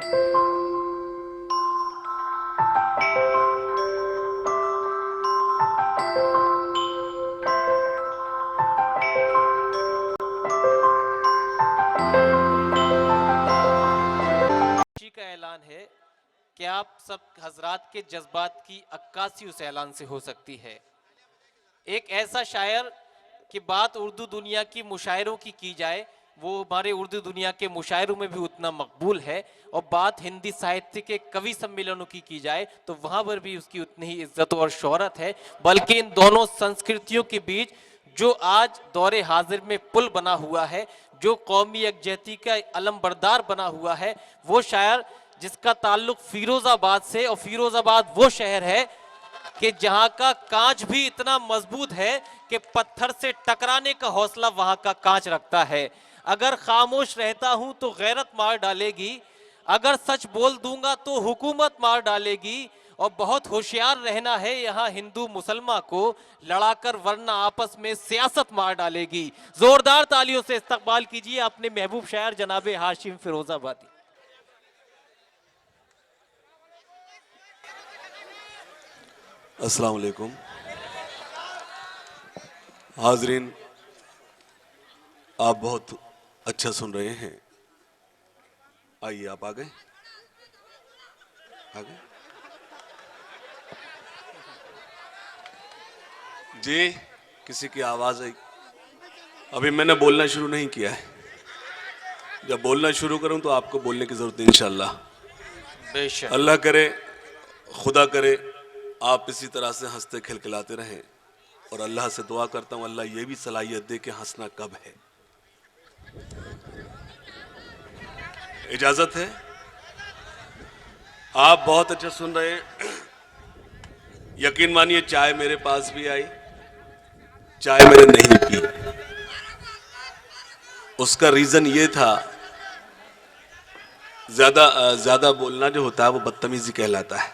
का ऐलान है कि आप सब हजरात के जज्बात की अक्कासी उस ऐलान से हो सकती है। एक ऐसा शायर कि बात उर्दू दुनिया की मुशायरों की जाए वो हमारे उर्दू दुनिया के मुशायरों में भी उतना मकबूल है, और बात हिंदी साहित्य के कवि सम्मेलनों की जाए तो वहां पर भी उसकी उतनी ही इज्जत और शोहरत है। बल्कि इन दोनों संस्कृतियों के बीच जो आज दौरे हाजिर में पुल बना हुआ है, जो कौमी यकजहती का अलमबरदार बना हुआ है, वो शायर जिसका ताल्लुक फिरोजाबाद से, और फिरोजाबाद वो शहर है कि जहां का कांच भी इतना मजबूत है कि पत्थर से टकराने का हौसला वहां का कांच रखता है। अगर खामोश रहता हूं तो गैरत मार डालेगी, अगर सच बोल दूंगा तो हुकूमत मार डालेगी, और बहुत होशियार रहना है यहाँ हिंदू मुसलमान को लड़ाकर, वरना आपस में सियासत मार डालेगी। जोरदार तालियों से इस्तकबाल कीजिए अपने महबूब शायर जनाबे हाशिम फिरोजाबादी। अस्सलाम वालेकुम हाजरीन, आप बहुत अच्छा सुन रहे हैं। आइए, आप आ गए। जी, किसी की आवाज आई। अभी मैंने बोलना शुरू नहीं किया है, जब बोलना शुरू करूं तो आपको बोलने की जरूरत है इंशाल्लाह। बेशक। अल्लाह करे, खुदा करे आप इसी तरह से हंसते खिलखिलाते रहें, और अल्लाह से दुआ करता हूं अल्लाह ये भी सलाहियत दे कि हंसना कब है। इजाजत है? आप बहुत अच्छा सुन रहे हैं। यकीन मानिए चाय मेरे पास भी आई, चाय मैंने नहीं पी। उसका रीजन ये था, ज्यादा बोलना जो होता है वो बदतमीजी कहलाता है।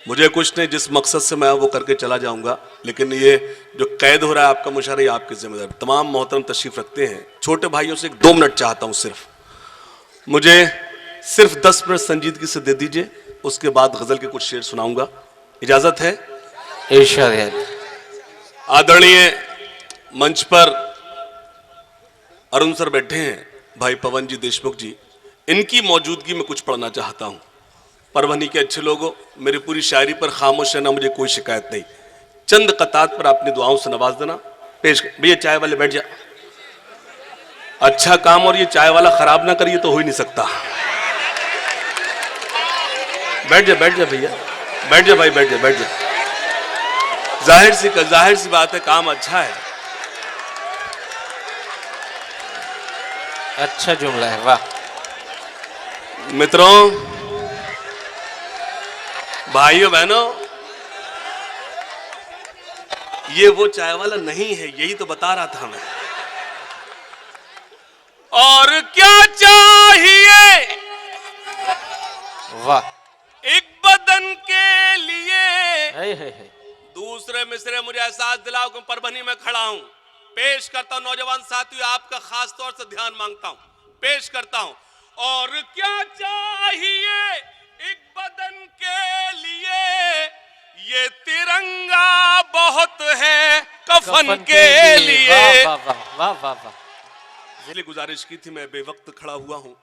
मुझे कुछ नहीं, जिस मकसद से मैं वो करके चला जाऊंगा, लेकिन ये जो कैद हो रहा है आपका मुशायरा, ये आपकी जिम्मेदारी। तमाम मोहतरम तशरीफ रखते हैं। छोटे भाइयों से 2 मिनट चाहता हूं, सिर्फ मुझे सिर्फ 10 मिनट संजीदगी से दे दीजिए, उसके बाद गजल के कुछ शेर सुनाऊंगा। इजाजत है? इरशाद है। आदरणीय मंच पर अरुण सर बैठे हैं, भाई पवन जी देशमुख जी, इनकी मौजूदगी में कुछ पढ़ना चाहता हूं। परभनी के अच्छे लोगों, मेरी पूरी शायरी पर खामोश रहना, मुझे कोई शिकायत नहीं। चंद कतात पर अपनी दुआओं से नवाज देना। पेश भैया, चाय वाले बैठ जा। अच्छा काम और ये चाय वाला खराब ना करिए तो हो ही नहीं सकता। बैठ जा भैया, बैठ जा भाई, बैठ जा। जाहिर सी बात है, काम अच्छा है। अच्छा जुमला है, वाह। मित्रों, भाइयों बहनों, ये वो चाय वाला नहीं है, यही तो बता रहा था मैं। और क्या चाहिए वाह एक बदन के लिए। है। दूसरे मिसरे मुझे एहसास दिलाओ कि परभनी में खड़ा हूं। पेश करता हूं नौजवान साथियों, आपका खास तौर से ध्यान मांगता हूं। पेश करता हूं। और क्या चाहिए एक बदन के लिए, ये तिरंगा बहुत है कफन के लिए। वाह वाह वाह वाह। इसलिए गुजारिश की थी, मैं बेवक्त खड़ा हुआ हूं।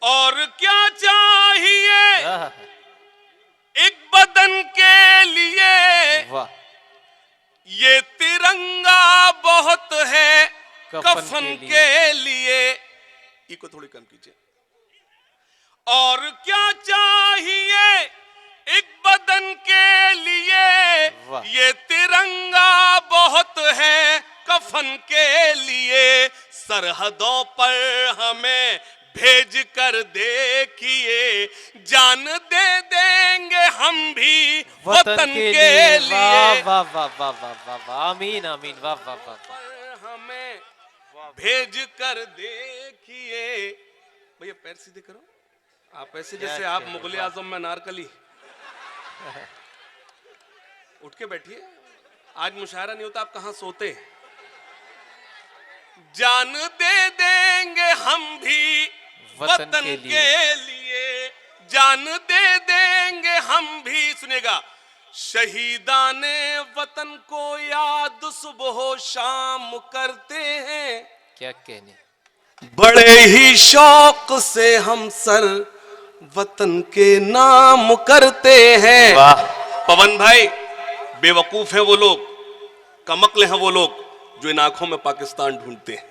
और क्या चाहिए एक बदन के लिए, वाह, ये तिरंगा बहुत है कफन के लिए। इको थोड़ी कम कीजिए। और क्या चाहिए एक बदन के लिए, ये तिरंगा बहुत है कफन के लिए। सरहदों पर हमें भेज कर देखिए, जान दे देंगे हम भी वतन के लिए। वाह वाह वाह वाह वाह, आमीन आमीन, वाह वाह वाह। हमें भेज कर देखिए। भैया पैर सीधे करो, आप ऐसे जैसे आप मुगल आजम में नारकली। उठ के बैठिए, आज मुशायरा नहीं होता, आप कहां सोते। जान दे देंगे हम भी वतन के लिए। जान दे देंगे हम भी, सुनेगा, शहीदाने वतन को याद सुबह शाम करते हैं, क्या कहने, बड़े ही शौक से हम सर वतन के नाम करते हैं। वाह, पवन भाई, बेवकूफ हैं वो लोग, कमक्ल हैं वो लोग जो इन आंखों में पाकिस्तान ढूंढते हैं।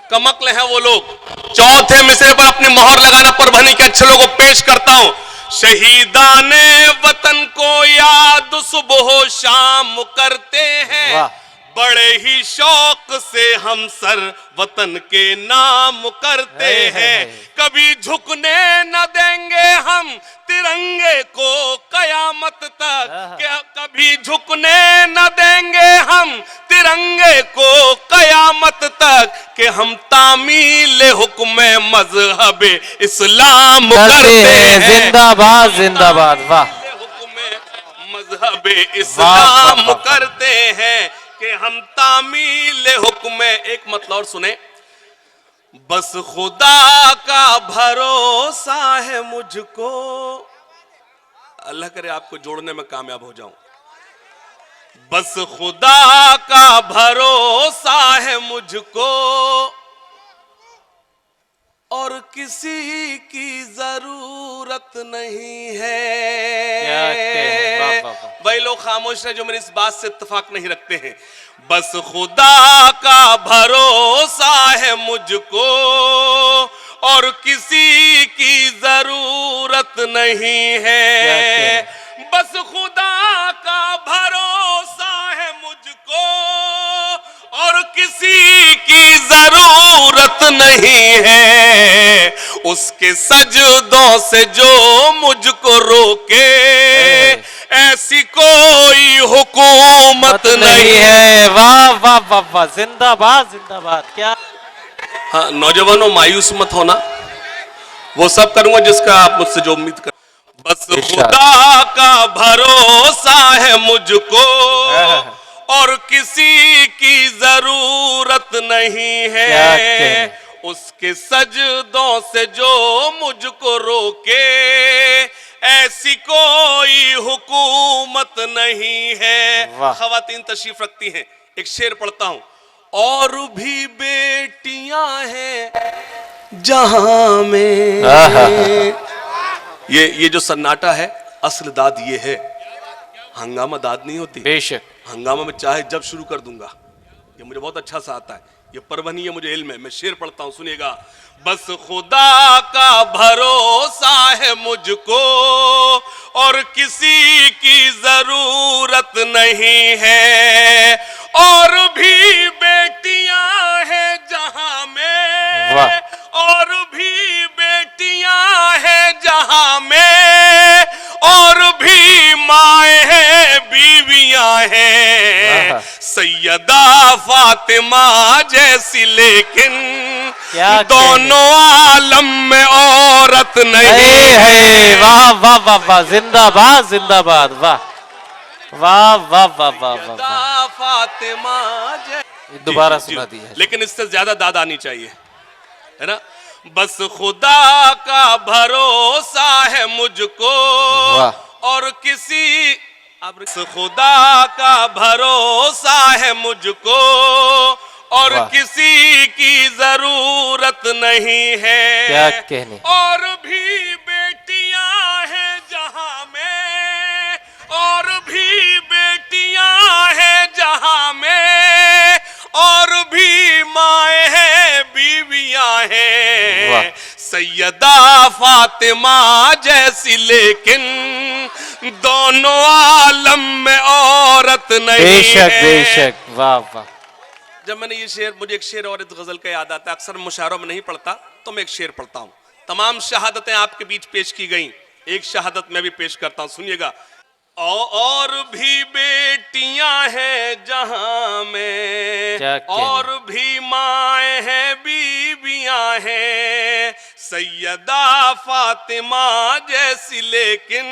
कमक्ल हैं वो लोग। चौथे मिसरे पर अपनी मोहर लगाना परभनी के अच्छे लोगों को पेश करता हूं। शहीदाने वतन को याद सुबह शाम करते हैं, वाह, बड़े ही शौक से हम सर वतन के नाम करते हैं। कभी झुकने न देंगे हम तिरंगे को कयामत तक, क्या कभी झुकने न देंगे हम तिरंगे को कयामत तक, कि हम तामील हुक्म मजहब इस्लाम करते हैं। जिंदाबाद जिंदाबाद, वाह, हुक्म मजहब इस्लाम करते हैं, कि हम तामील हुक्म। एक मतलब और सुने, बस खुदा का भरोसा है मुझको, अल्लाह करे आपको जोड़ने में कामयाब हो जाऊं। बस खुदा का भरोसा है मुझको, और किसी की जरूरत नहीं है। वही लोग खामोश हैं जो मेरी इस बात से इत्तेफाक नहीं रखते हैं। बस खुदा का भरोसा है मुझको, और किसी की जरूरत नहीं है। बस खुदा का भरोसा है मुझको, और किसी की जरूरत नहीं है। उसके सजदों से जो मुझको रोके, ऐसी कोई हुकूमत नहीं है। वाह वाह वाह वाह, जिंदाबाद जिंदाबाद। क्या, हाँ, नौजवानों मायूस मत होना, वो सब करूंगा जिसका आप मुझसे जो उम्मीद कर। बस खुदा का भरोसा है मुझको, और किसी की जरूरत नहीं है। उसके सजदों से जो मुझको रोके, ऐसी कोई हुकूमत नहीं है। खवातीन तशरीफ रखती हैं, एक शेर पढ़ता हूं। और भी बेटियां हैं जहां में, ये जो सन्नाटा है, असल दाद ये है, हंगामा दाद नहीं होती। बेशक, हंगामा में चाहे जब शुरू कर दूंगा, ये मुझे बहुत अच्छा सा आता है, ये परवनी है, मुझे इल्म है। मैं शेर पढ़ता हूं, सुनिएगा। बस खुदा का भरोसा है मुझको, और किसी की जरूरत नहीं है। और भी बेटियां हैं जहां में, और भी बेटियां हैं जहां में, और भी माएँ हैं, बीवियां हैं, सैयदा फातिमा जैसी, लेकिन दोनों आलम में औरत नहीं है। वाह वाह वाह वाह, जिंदाबाद जिंदाबाद, वाह वाह वाह वाह वाह वाह। फातिमा दोबारा सुना दी है, लेकिन इससे ज्यादा दाद आनी चाहिए, है ना। बस खुदा का भरोसा है मुझको, और किसी, अब खुदा का भरोसा है मुझको, और किसी की जरूरत नहीं है। क्या कहने, और भी बेटियां हैं जहां में, और भी बेटियां हैं जहां में, और भी माएँ हैं, बीवियां हैं, सैयदा फातिमा जैसी, लेकिन दोनों आलम में औरत नहीं है। बेशक बेशक, वाह वाह। जब मैंने ये शेर, मुझे एक शेर और एक गजल का याद आता है, अक्सर मुशायरों में नहीं पढ़ता, तो मैं एक शेर पढ़ता हूँ। तमाम शहादतें आपके बीच पेश की गई, एक शहादत मैं भी पेश करता हूँ, सुनिएगा। और भी बेटियां हैं जहां में, और भी माएँ हैं, बीवियां हैं, सैयदा फातिमा जैसी, लेकिन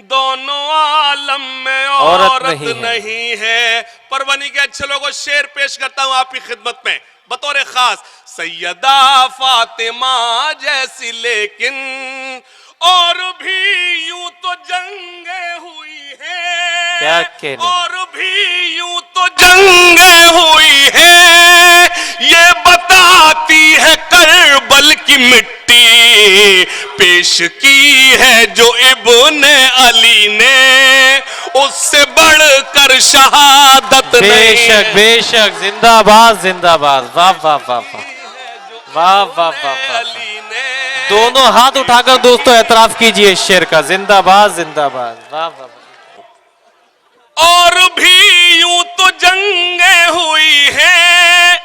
दोनों आलम में औरत नहीं है। परवनी के अच्छे लोगों, शेर पेश करता हूं आपकी खिदमत में। बतौर खास सैयदा फातिमा जैसी, लेकिन और भी यूं तो जंगें हुई हैं, क्या कहने, और भी यूं तो जंगें हुई हैं, ये बताती है करबल की मिट्टी, पेश की है जो इब्ने अली ने, उससे बढ़कर शहादत नहीं बेशक है। बेशक, जिंदाबाद जिंदाबाद, वाह वाह वाह वाह वाह वाह वाह वाह। अली ने दोनों हाथ उठाकर दोस्तों एतराफ कीजिए इस शेर का, जिंदाबाद जिंदाबाद, वाह वाह वाह। और भी यूं तो जंगें हुई हैं,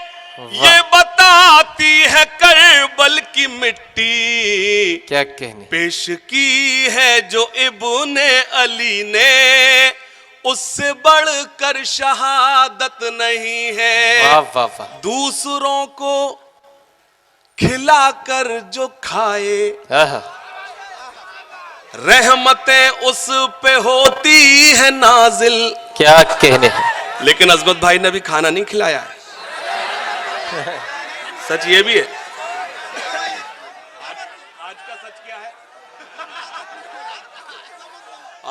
ये बताती है करबल की मिट्टी, क्या कहने, पेश की है जो इब्ने अली ने, उससे बढ़कर शहादत नहीं है। वाह वाह वाह, दूसरों को खिलाकर जो खाए, आहा, रहमतें उस पे होती है नाजिल। क्या कहने, लेकिन अजमत भाई ने अभी खाना नहीं खिलाया है। सच ये भी है। आज का सच क्या है?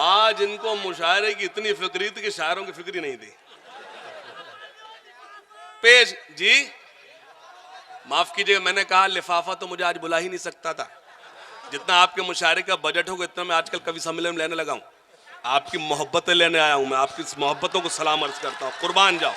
आज इनको मुशायरे की इतनी फिक्री थी कि शायरों की फिक्री नहीं थी। पेश जी, माफ कीजिएगा, मैंने कहा लिफाफा तो मुझे आज बुला ही नहीं सकता था। जितना आपके मुशायरे का बजट होगा इतना मैं आजकल कवि सम्मेलन में लेने लगा हूं। आपकी मोहब्बतें लेने आया हूं मैं, आपकी इस मोहब्बतों को सलाम अर्ज करता हूं, कुर्बान जाओ।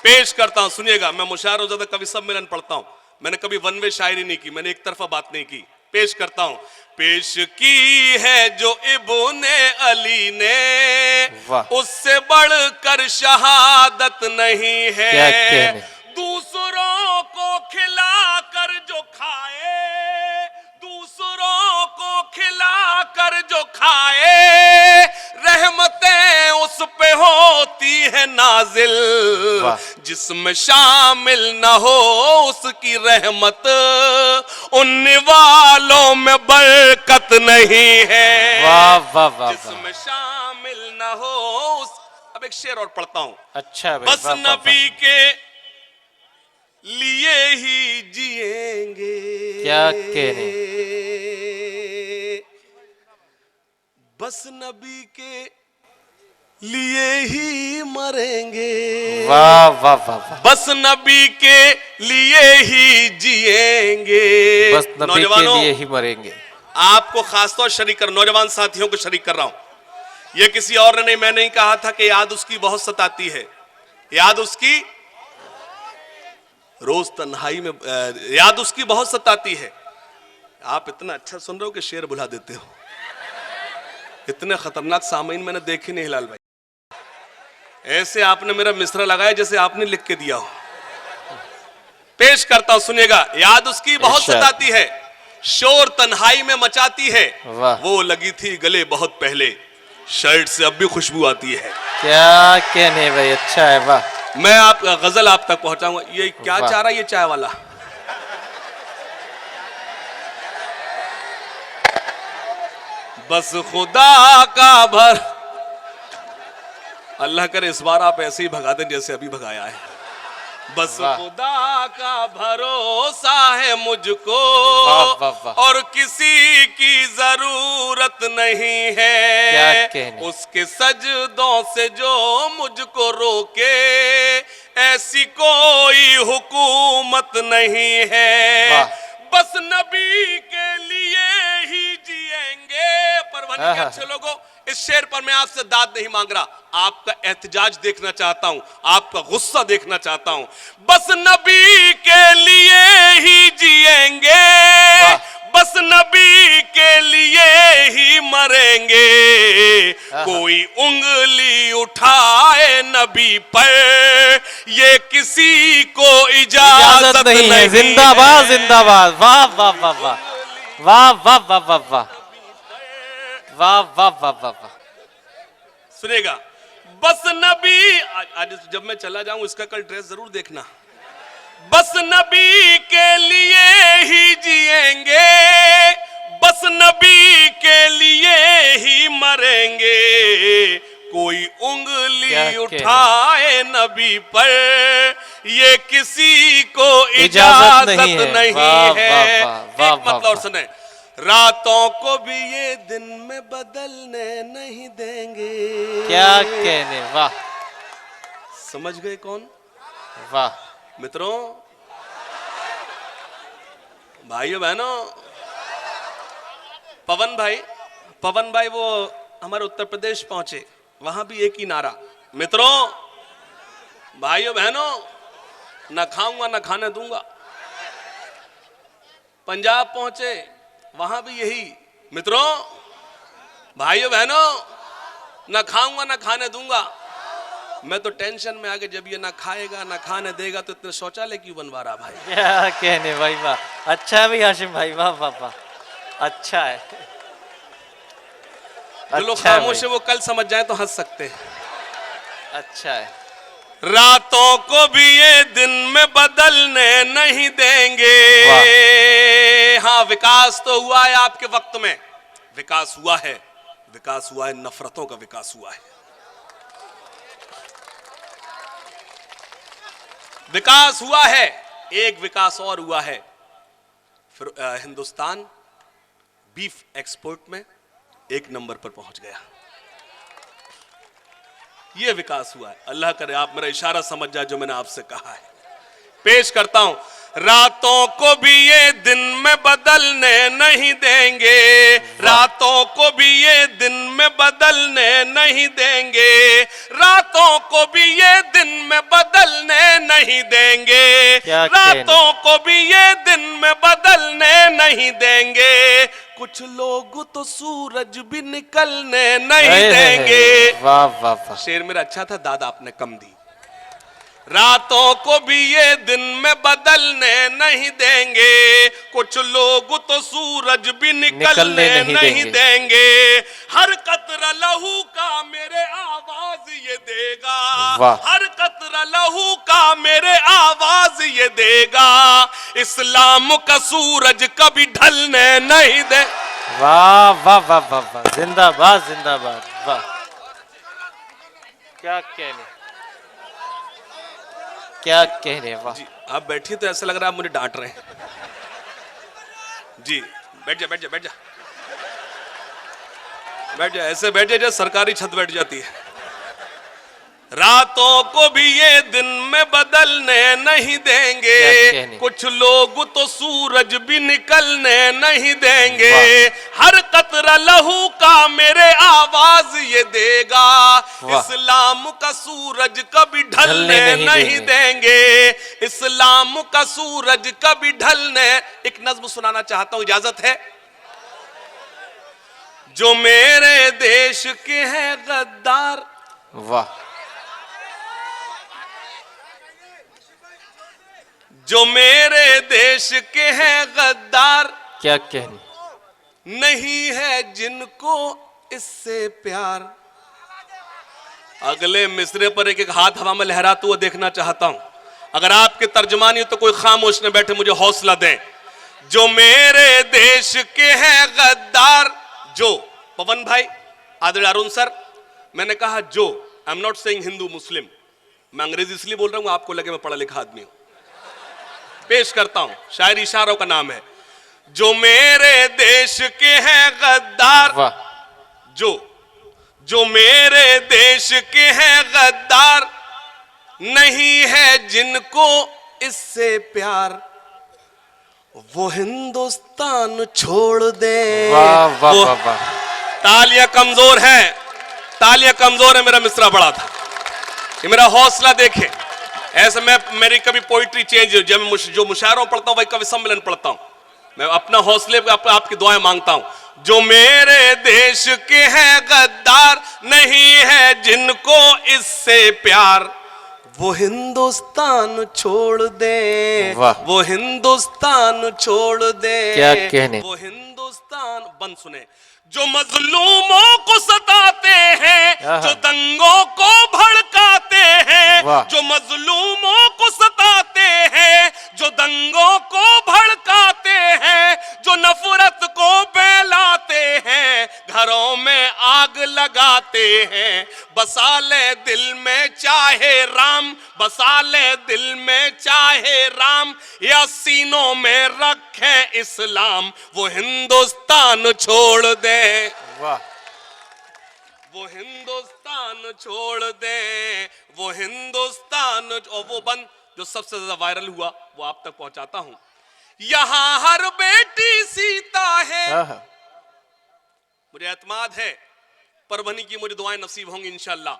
पेश करता हूं, सुनिएगा। मैं मुशायरों ज्यादा कवि सम्मेलन पढ़ता हूं, मैंने कभी वन वे शायरी नहीं की, मैंने एक तरफा बात नहीं की। पेश करता हूं, पेश की है जो इब्ने अली ने, वाह। उससे बढ़कर शहादत नहीं है। क्या कहने, दूसरों को खिलाकर जो खाए, दूसरों को खिलाकर जो खाए, रहमतें उस पे होती है नाजिल, वाह। जिसमें शामिल न हो उसकी रहमत, उन वालों में बरकत नहीं है। वाह वाह वाह वाह, जिसमें शामिल न हो उस... अब एक शेर और पढ़ता हूं। अच्छा भाई, बस वाह वाह वाह, नबी के लिए ही जिएंगे, क्या कहने, बस नबी के लिए ही मरेंगे, वाह वाह वाह वाह, बस नबी के लिए ही जिएंगे। बस नबी के नौजवानों, लिए ही मरेंगे। आपको खासतौर शरीक कर, नौजवान साथियों को शरीक कर रहा हूं। ये किसी और ने नहीं, मैं नहीं कहा था कि याद उसकी बहुत सताती है, याद उसकी रोज तन्हाई में याद उसकी बहुत सताती है। आप इतना अच्छा सुन रहे हो कि शेर बुला देते हो। इतने खतरनाक सामीन मैंने देखे नहीं हिलाल भाई। ऐसे आपने मेरा मिसरा लगाया जैसे आपने लिख के दिया हो। पेश करता हूं, सुनिएगा। याद उसकी बहुत इरशाद। सताती है, शोर तन्हाई में मचाती है, वाह। वो लगी थी गले बहुत पहले, शर्ट से अब भी खुशबू आती है। क्या कहने भाई, अच्छा है, वाह। मैं आप गजल आप तक पहुंचाऊंगा। ये क्या वाह। चाह रहा है ये चाय वाला? बस खुदा का भर, अल्लाह करे इस बार आप ऐसे ही भगा दें जैसे अभी भगाया है। बस वाह। खुदा का भरोसा है मुझको, वाह, वाह, वाह। और किसी की जरूरत नहीं है। क्या कहने, उसके सजदों से जो मुझको रोके, ऐसी कोई हुकूमत नहीं है। वाह। बस नबी के लिए ही जिएंगे। परवानी के आहा। अच्छे लोगों, इस शेर पर मैं आपसे दाद नहीं मांग रहा, आपका एहतजाज देखना चाहता हूं, आपका गुस्सा देखना चाहता हूं। बस नबी के लिए ही जिएंगे, बस नबी के लिए ही मरेंगे। कोई उंगली उठाए नबी पर, ये किसी को इजाजत नहीं है। जिंदाबाद जिंदाबाद, वाह वाह वाह वाह, वाह वाह वाह वाह वाह, वाह वाह वाह वाह वाह। सुनेगा, बस नबी, आज जब मैं चला जाऊं इसका कल ड्रेस जरूर देखना। बस नबी के लिए ही जिएंगे, बस नबी के लिए ही मरेंगे। कोई क्या उंगली कहना। उठाए नबी पर, ये किसी को इजाजत इजाजत नहीं है। नहीं वाह, है। वाह, वाह, वाह, एक मतलब वाह, और सुने, रातों को भी ये दिन में बदलने नहीं देंगे। क्या कहने, वाह समझ गए कौन? वाह। मित्रों, भाइयों बहनों, पवन भाई वो हमारे उत्तर प्रदेश पहुंचे, वहां भी एक ही नारा। मित्रों, भाइयों बहनों, न खाऊंगा न खाने दूंगा। पंजाब पहुंचे, वहां भी यही। मित्रों, भाइयों बहनों, न खाऊंगा न खाने दूंगा। मैं तो टेंशन में आ गया, जब ये ना खाएगा ना खाने देगा तो इतने शौचालय क्यों बनवा रहा भाई? क्या कहने भाई, वाह। अच्छा है भाई हाशिम भाई, वाह वाह वाह, अच्छा है। जो लोग अच्छा है खामोश है भाई, वो कल समझ जाए तो हंस सकते हैं। अच्छा है। रातों को भी ये दिन में बदलने नहीं देंगे। हाँ, विकास तो हुआ है आपके वक्त में, विकास हुआ है, विकास हुआ है, नफरतों का विकास हुआ है। विकास हुआ है, एक विकास और हुआ है। फिर हिंदुस्तान बीफ एक्सपोर्ट में 1 नंबर पर पहुंच गया। यह विकास हुआ है। अल्लाह करे आप मेरा इशारा समझ जाए जो मैंने आपसे कहा है। पेश करता हूं, रातों को भी ये दिन में बदलने नहीं देंगे। रातों को भी ये दिन में बदलने नहीं देंगे। रातों को भी ये दिन में बदलने नहीं देंगे। रातों को भी ये दिन में बदलने नहीं देंगे। कुछ लोग तो सूरज भी निकलने नहीं देंगे। वाह वाह वाह। शेर मेरा अच्छा था, दादा आपने कम दी। रातों को भी ये दिन में बदलने नहीं देंगे। कुछ लोग तो सूरज भी निकलने नहीं देंगे। हर कतरा लहू का मेरे आवाज ये देगा। हर कतरा लहू का मेरे आवाज ये देगा। इस्लाम का सूरज कभी ढलने नहीं दे। वाह वाह वाह वाह वाह, जिंदाबाद जिंदाबाद, वाह। क्या कहने, क्या कहने, वाह। जी, आप बैठिए तो ऐसा लग रहा है आप मुझे डांट रहे हैं। जी, बैठ जा बैठ जा बैठ जा बैठ जा, ऐसे बैठ जा जैसे सरकारी छत बैठ जाती है। रातों को भी ये दिन में बदलने नहीं देंगे। कुछ लोग तो सूरज भी निकलने नहीं देंगे। हर कतरा लहू का मेरे आवाज ये देगा। इस्लाम का सूरज कभी ढलने नहीं देंगे। इस्लाम का सूरज कभी ढलने। एक नज्म सुनाना चाहता हूं, इजाजत है? जो मेरे देश के हैं गद्दार, वाह, जो मेरे देश के हैं गद्दार, क्या कहने, नहीं है जिनको इससे प्यार। अगले मिसरे पर एक एक हाथ हवा में लहराते हुए देखना चाहता हूं। अगर आपके तर्जमानी हो तो कोई खामोश न बैठे, मुझे हौसला दें। जो मेरे देश के हैं गद्दार, जो पवन भाई, आदरणीय अरुण सर, मैंने कहा जो, I am not saying Hindu Muslim, मैं अंग्रेजी इसलिए बोल रहा हूं आपको लगे मैं पढ़ा लिखा आदमी हूं। पेश करता हूं, शायरी इशारों का नाम है। जो मेरे देश के हैं गद्दार, जो मेरे देश के हैं गद्दार, नहीं है जिनको इससे प्यार, वो हिंदुस्तान छोड़ दे। वाह वाह वाह वाह। तालियां कमजोर है, तालियां कमजोर है, मेरा मिसरा बड़ा था। ये मेरा हौसला देखे। ऐसे मेरी कभी पोइट्री चेंज, जब जो मुशायरों पढ़ता हूं वही कवि सम्मेलन पढ़ता हूं, मैं अपना हौसले पे आपकी दुआएं मांगता हूं। जो मेरे देश के हैं गद्दार, नहीं है जिनको इससे प्यार, वो हिंदुस्तान छोड़ दे। वो हिंदुस्तान छोड़ दे। क्या कहने, वो हिंदुस्तान। बंद सुने। जो मजलूमों को सताते हैं, जो दंगों को भड़काते हैं, जो मजलूमों को सताते हैं, जो दंगों को भड़काते हैं, जो नफरत को फैलाते हैं, घरों में आग लगाते हैं, बसा ले दिल में चाहे राम, बसा ले दिल में चाहे राम, या सीनों में रखे इस्लाम, वो हिंदुस्तान छोड़ दे। वाह, वो हिंदुस्तान छोड़ दे, वो हिंदुस्तान। और वो बंद जो सबसे ज्यादा वायरल हुआ वो आप तक पहुंचाता हूं। यहां हर बेटी सीता है, आहा, मुझे एतमाद है परभनी की मुझे दुआएं नसीब होंगी इंशाल्लाह।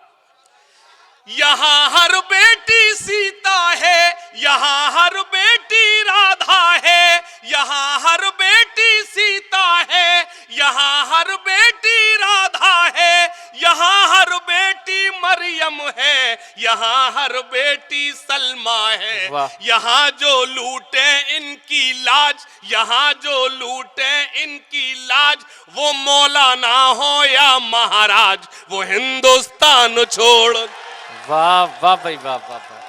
यहां हर बेटी सीता है, यहां हर बेटी राधा है, यहां हर बेटी सीता है, यहां हर बेटी राधा है, यहां हर बेटी मरियम है, यहां हर बेटी सलमा है। वाह। यहां जो लूटे इनकी लाज, यहां जो लूटे इनकी लाज, वो मौलाना हो या महाराज, वो हिंदुस्तान छोड़। वाह वाह भाई, वाह वाह वाह।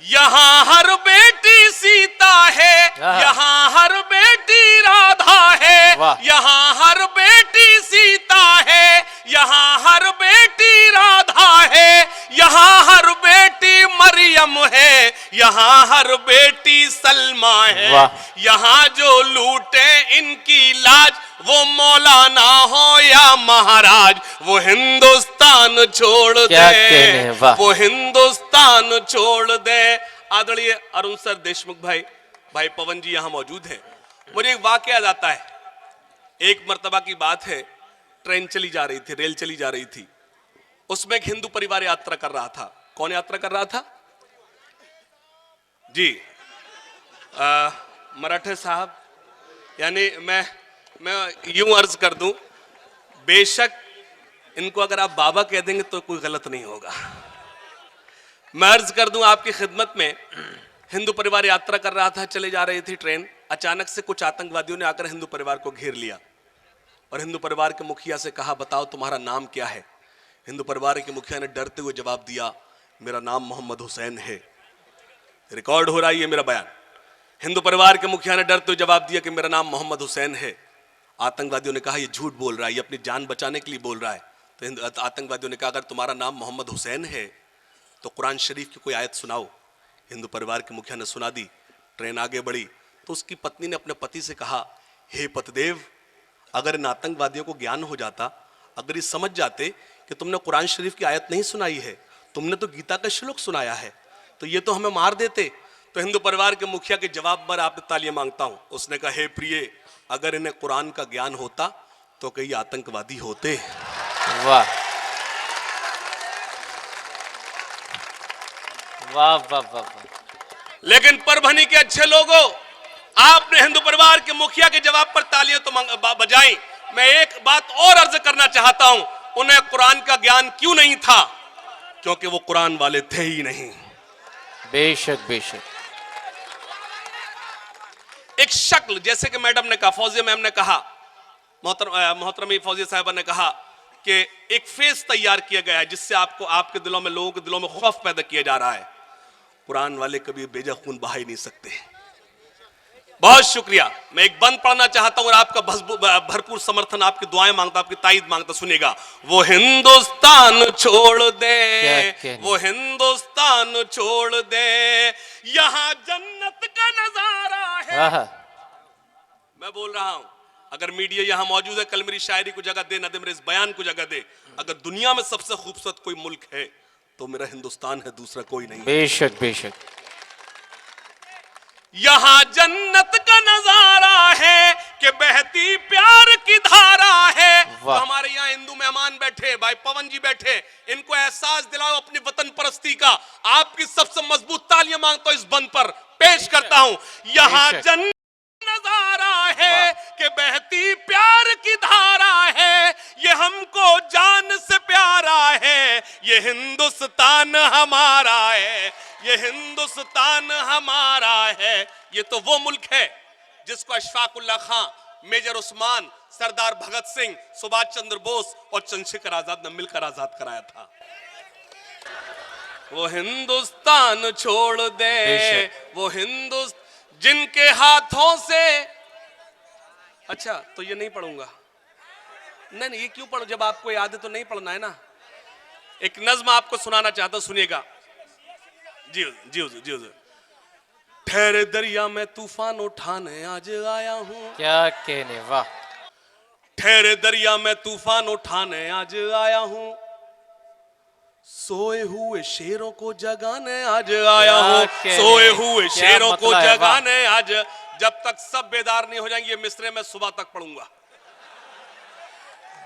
यहां हर बेटी सीता है, यहां हर बेटी राधा है, वाह। यहां हर बेटी सीता है, यहां हर बेटी राधा है, यहां हर बेटी मरियम है, यहां हर बेटी सलमा है। वाह। यहां जो लूटे इनकी लाज, वो मौलाना हो या महाराज, वो हिंदुस्तान छोड़ क्या कहने हैं, दे, वाह। वो हिंदुस्तान छोड़ दे। आदरणीय अरुण सर देशमुख भाई, भाई पवन जी यहां मौजूद हैं। मुझे एक वाकया याद आता है। एक मर्तबा की बात है, ट्रेन चली जा रही थी, रेल चली जा रही थी, उसमें एक हिंदू परिवार यात्रा कर रहा था। कौन यात्रा कर रहा था जी? मराठे साहब, यानी मैं यूं अर्ज कर दूं, बेशक इनको अगर आप बाबा कह देंगे तो कोई गलत नहीं होगा। मैं अर्ज कर दूं आपकी खिदमत में, हिंदू परिवार यात्रा कर रहा था, चले जा रही थी ट्रेन, अचानक से कुछ आतंकवादियों ने आकर हिंदू परिवार को घेर लिया और हिंदू परिवार के मुखिया से कहा, बताओ तुम्हारा नाम क्या है? हिंदू परिवार के मुखिया ने डरते हुए जवाब दिया, मेरा नाम मोहम्मद हुसैन है। रिकॉर्ड हो रहा है ये मेरा बयान। हिंदू परिवार के मुखिया ने डरते हुए जवाब दिया कि मेरा नाम मोहम्मद हुसैन है। आतंकवादियों ने कहा ये झूठ बोल रहा है, ये अपनी जान बचाने के लिए बोल रहा है। तो आतंकवादियों ने कहा अगर तुम्हारा नाम मोहम्मद हुसैन है तो कुरान शरीफ की कोई आयत सुनाओ। हिंदू परिवार के मुखिया ने सुना दी। ट्रेन आगे बढ़ी तो उसकी पत्नी ने अपने पति से कहा, हे पतिदेव, अगर इन आतंकवादियों को ज्ञान हो जाता, अगर ये समझ जाते कि तुमने कुरान शरीफ की आयत नहीं सुनाई है, तुमने तो गीता का श्लोक सुनाया है, तो ये तो हमें मार देते। तो हिंदू परिवार के मुखिया के जवाब पर आपसे तालियां मांगता हूं। उसने कहा, हे प्रिय, अगर इन्हें कुरान का ज्ञान होता तो कई आतंकवादी होते। वाह वाह वाह वाह वाह। लेकिन परभनी के अच्छे लोगों, आपने हिंदू परिवार के मुखिया के जवाब पर तालियां तो बजाई। मैं एक बात और अर्ज करना चाहता हूं, उन्हें कुरान का ज्ञान क्यों नहीं था? क्योंकि वो कुरान वाले थे ही नहीं। बेशक बेशक। एक शक्ल, जैसे कि मैडम ने कहा, फौजिया मैम ने कहा, मोहतरमी फौजिया साहिबा ने कहा कि एक फेस तैयार किया गया है जिससे आपको, आपके दिलों में, लोगों के दिलों में खौफ पैदा किया जा रहा है। कुरान वाले कभी बेजा खून बहा ही नहीं सकते। बहुत शुक्रिया। मैं एक बंद पढ़ना चाहता हूं और आपका भरपूर समर्थन, आपकी दुआएं मांगता, आपकी ताईद मांगता। सुनिएगा, वो हिंदुस्तान छोड़ दे, वो हिंदुस्तान छोड़ दे, यहां जन्नत का नजारा है। मैं बोल रहा हूं, अगर मीडिया यहां मौजूद है, कल मेरी शायरी को जगह दे, न दे मेरे इस बयान को जगह दे। अगर दुनिया में सबसे खूबसूरत कोई मुल्क है तो मेरा हिंदुस्तान है, दूसरा कोई नहीं। बेशक बेशक। यहां जन्नत का नजारा है कि बहती प्यार की धारा है। तो हमारे यहाँ हिंदू मेहमान बैठे, भाई पवन जी बैठे, इनको एहसास दिलाओ अपनी वतन परस्ती का। आपकी सबसे मजबूत तालियां मांगता हूं, इस बंद पर पेश करता हूं। यहां जन्नत नजारा है कि बहती प्यार की धारा है, ये हमको जान से प्यारा है, ये हिंदुस्तान हमारा है, ये हिंदुस्तान हमारा है। ये तो वो मुल्क है जिसको अशफाकुल्लाह खां, मेजर उस्मान, सरदार भगत सिंह, सुभाष चंद्र बोस और चंद्रशेखर आजाद ने मिलकर आजाद कराया था। वो हिंदुस्तान छोड़ दे, वो हिंदुस्तान जिनके हाथों से, अच्छा तो ये नहीं पढ़ूंगा, नहीं नहीं, ये क्यों पढ़ो, जब आपको याद है तो नहीं पढ़ना है ना। एक नज्म आपको सुनाना चाहता हूं, सुनिएगा। जी हुजूर, जी हुजूर, जी हुजूर। ठहरे दरिया में तूफान उठाने आज आया हूं। क्या कहने, वाह। ठहरे दरिया में तूफान उठाने आज आया हूं। सोए हुए शेरों को जगाने आज आया हूं। सोए हुए शेरों को जगाने आज। जब तक सब बेदार नहीं हो जाएंगे, ये मिसरे में सुबह तक पढ़ूंगा।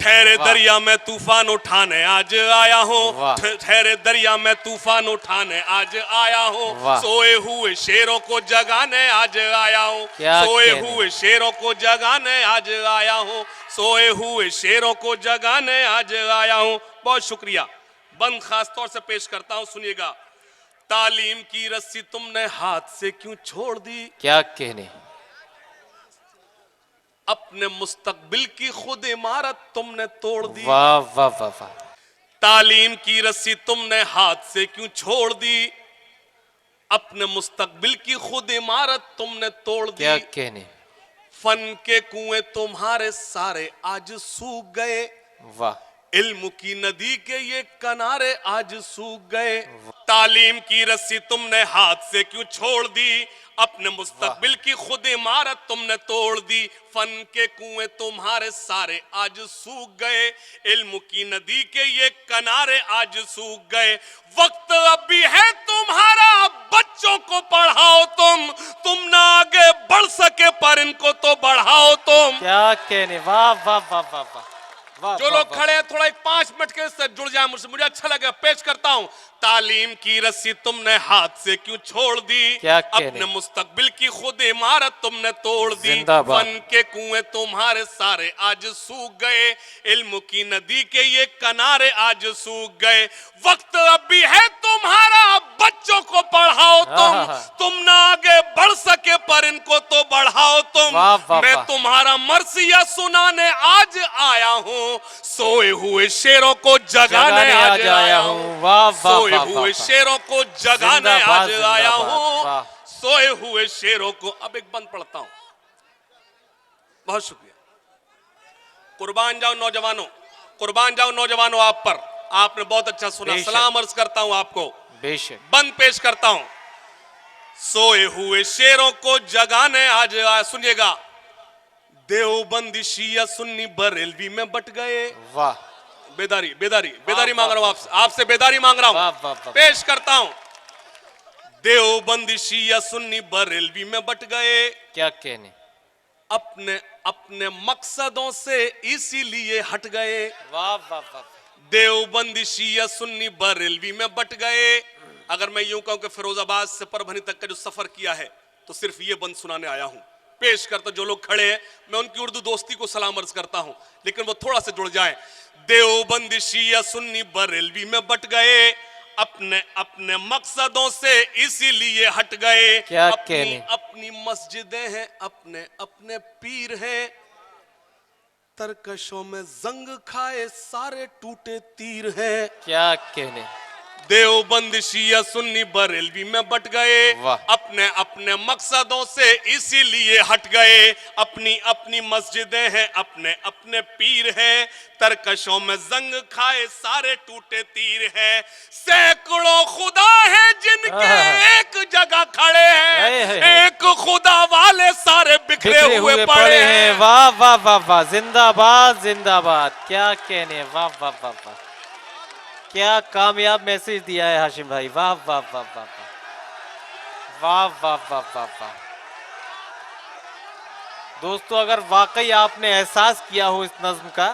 ठहरे दरिया में तूफान उठाने आज आया हूँ। ठहरे दरिया में तूफान उठाने आज आया हूँ। सोए हुए शेरों को जगाने आज आया हूँ। सोए हुए शेरों को जगाने आज आया हूँ। सोए हुए शेरों को जगाने आज आया हूँ। बहुत शुक्रिया। बंद खास तौर से पेश करता हूँ, सुनिएगा। तालीम की रस्सी तुमने हाथ से क्यों छोड़ दी? क्या कहने, अपने मुस्तकबिल की खुद इमारत तुमने तोड़ दी। वाह वाह वाह वाह। तालीम की रस्सी तुमने हाथ से क्यों छोड़ दी? अपने मुस्तकबिल की खुद इमारत तुमने तोड़ दी। क्या कहने, फन के कुएं तुम्हारे सारे आज सूख गए। वाह। इल्म की नदी के ये किनारे आज सूख गए। तालीम की रस्सी तुमने हाथ से क्यों छोड़ दी? अपने मुस्तकबिल की खुद इमारत तुमने तोड़ दी। फन के कुएं तुम्हारे सारे आज सूख गए। इल्म की नदी के ये किनारे आज सूख गए। वक्त अब भी है तुम्हारा, बच्चों को पढ़ाओ तुम ना आगे बढ़ सके पर इनको तो बढ़ाओ तुम। क्या कहने, वाह वाह वाह वाह वाह। जो लोग खड़े हैं थोड़ा एक 5 मिनट के साथ जुड़ जाए मुझसे, मुझे अच्छा लगा। पेश करता हूं। तालीम की रस्सी तुमने हाथ से क्यों छोड़ दी? अपने मुस्तकबिल की खुद इमारत तुमने तोड़ दी। फन के कुएं तुम्हारे सारे आज सूख गए। इल्म की नदी के ये किनारे आज सूख गए। वक्त अब भी है तुम्हारा, बच्चों को पढ़ाओ तुम ना आगे बढ़ सके पर इनको तो बढ़ाओ तुम। मैं तुम्हारा मरसिया सुनाने आज आया हूँ। सोए हुए शेरों को जगाने आज आया हूँ। सोए हुए शेरों को जगाने आज आया हूँ। सोए हुए शेरों को। अब एक बंद पढ़ता हूं। बहुत शुक्रिया। कुर्बान जाओ नौजवानों, कुर्बान जाओ नौजवानों आप पर। आपने बहुत अच्छा सुना, सलाम अर्ज करता हूं आपको। बेशक। बंद पेश करता हूं। सोए हुए शेरों को जगाने आज आया। सुनिएगा। देवबंदी शिया सुन्नी बरेलवी में बट गए। वाह। बेदारी बेदारी बेदारी मांग रहा हूं आपसे बेदारी मांग रहा हूं। पेश करता हूं। देवबंदी शिया सुन्नी बरेलवी में बट गए। क्या कहने, अपने अपने मकसदों से इसीलिए हट गए। वाह वाह वाह। देवबंदी शिया सुन्नी बरेलवी में बट गए। अगर मैं यूं कहूं कि फिरोजाबाद से परभनी तक का जो सफर किया है तो सिर्फ ये बंद सुनाने आया हूं। पेश करता, जो लोग खड़े हैं मैं उनकी उर्दू दोस्ती को सलाम अर्ज करता हूं, लेकिन वो थोड़ा सा जुड़ जाए। देवबंदी शिया सुन्नी बरेलवी में बट गए। अपने अपने मकसदों से इसीलिए हट गए। क्या अपनी अपनी मस्जिदें हैं, अपने अपने पीर हैं। तरकशों में जंग खाए सारे टूटे तीर हैं। क्या कहने, देवबंद शिया सुन्नी बरेलवी में बट गए। अपने अपने मकसदों से इसीलिए हट गए। अपनी अपनी मस्जिदें हैं, अपने अपने पीर हैं। तरकशों में जंग खाए सारे टूटे तीर हैं। सैकड़ों खुदा हैं जिनके एक जगह खड़े हैं। एक खुदा वाले सारे बिखरे हुए पड़े हैं। वाह वाह वाह वाह। जिंदाबाद जिंदाबाद। क्या कहने, वाह वाह वाह वाह। क्या कामयाब मैसेज दिया है हाशिम भाई। वाह वाह वाह वाह वाह वाह वाह वाह वाह। दोस्तों, अगर वाकई आपने एहसास किया हो इस नज्म का।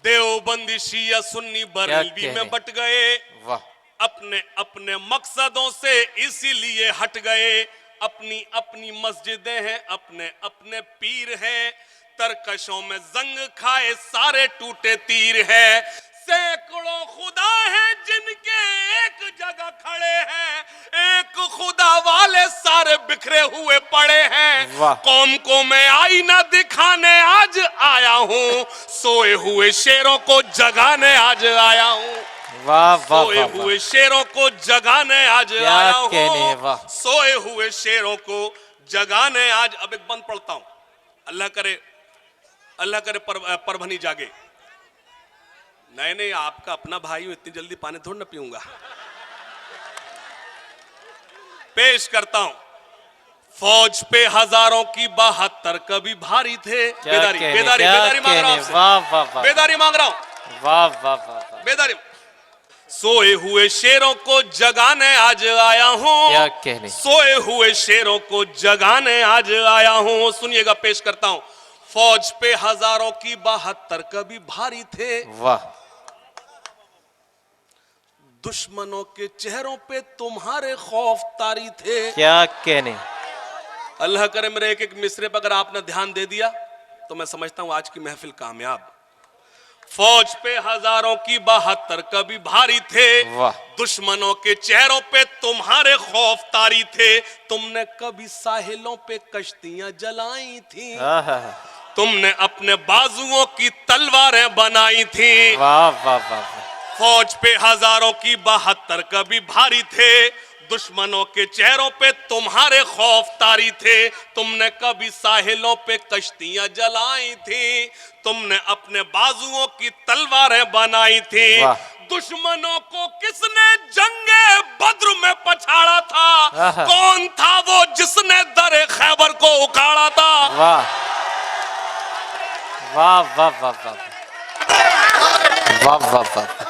देवबंदी शिया सुन्नी बरेलवी में बट गए। वाह। अपने अपने मकसदों से इसीलिए हट गए। अपनी अपनी मस्जिदें हैं, अपने अपने पीर हैं। तरकशों में जंग खाए सारे टूटे तीर है। सैकड़ों खुदा हैं जिनके एक जगह खड़े हैं। एक खुदा वाले सारे बिखरे हुए पड़े हैं। कौम को मैं आईना दिखाने आज आया हूँ। सोए हुए शेरों को जगाने आज आया हूँ। वाह वाह। सोए हुए शेरों को जगाने आज आया हूँ। सोए हुए शेरों को जगाने आज। अब एक बंद पढ़ता हूँ। अल्लाह करे अल्लाह करे परभनी जागे। नहीं नहीं, आपका अपना भाई हूं, इतनी जल्दी पानी थोड़ा ना पीऊंगा। पेश करता हूं, फौज पे हजारों की 72 कभी भारी थे। बेदारी बेदारी बेदारी मांग रहा हूं आपसे। वाह वाह वाह बेदारी मांग रहा हूं। वाह वाह वाह। बेदारी। सोए हुए शेरों को जगाने आज आया हूं। क्या कहने। सोए हुए शेरों को जगाने आज आया हूं। सुनिएगा, पेश करता हूं, फौज पे हजारों की 72 कभी भारी थे। वाह। दुश्मनों के चेहरों पे तुम्हारे खौफ तारी थे। क्या कहने। अल्लाह करे मेरे एक एक मिसरे पर अगर आपने ध्यान दे दिया तो मैं समझता हूं आज की महफिल कामयाब। फौज पे हजारों की 72 कभी भारी थे। वाह। दुश्मनों के चेहरों पे तुम्हारे खौफ तारी थे। तुमने कभी साहिलों पे कश्तियां जलाई थी। तुमने अपने बाजुओं की तलवारें बनाई थी। वाह वाह वाह। फौज पे हजारों की 72 कभी भारी थे। दुश्मनों के चेहरों पे तुम्हारे खौफ तारी थे। तुमने कभी साहिलों पे कश्तियां जलाई थी। तुमने अपने बाजुओं की तलवारें बनाई थी। दुश्मनों को किसने जंगे बद्र में पछाड़ा था? कौन था वो जिसने दरे खैबर को उखाड़ा था? वाह वाह वाह वाह वाह वाह वाह वाह।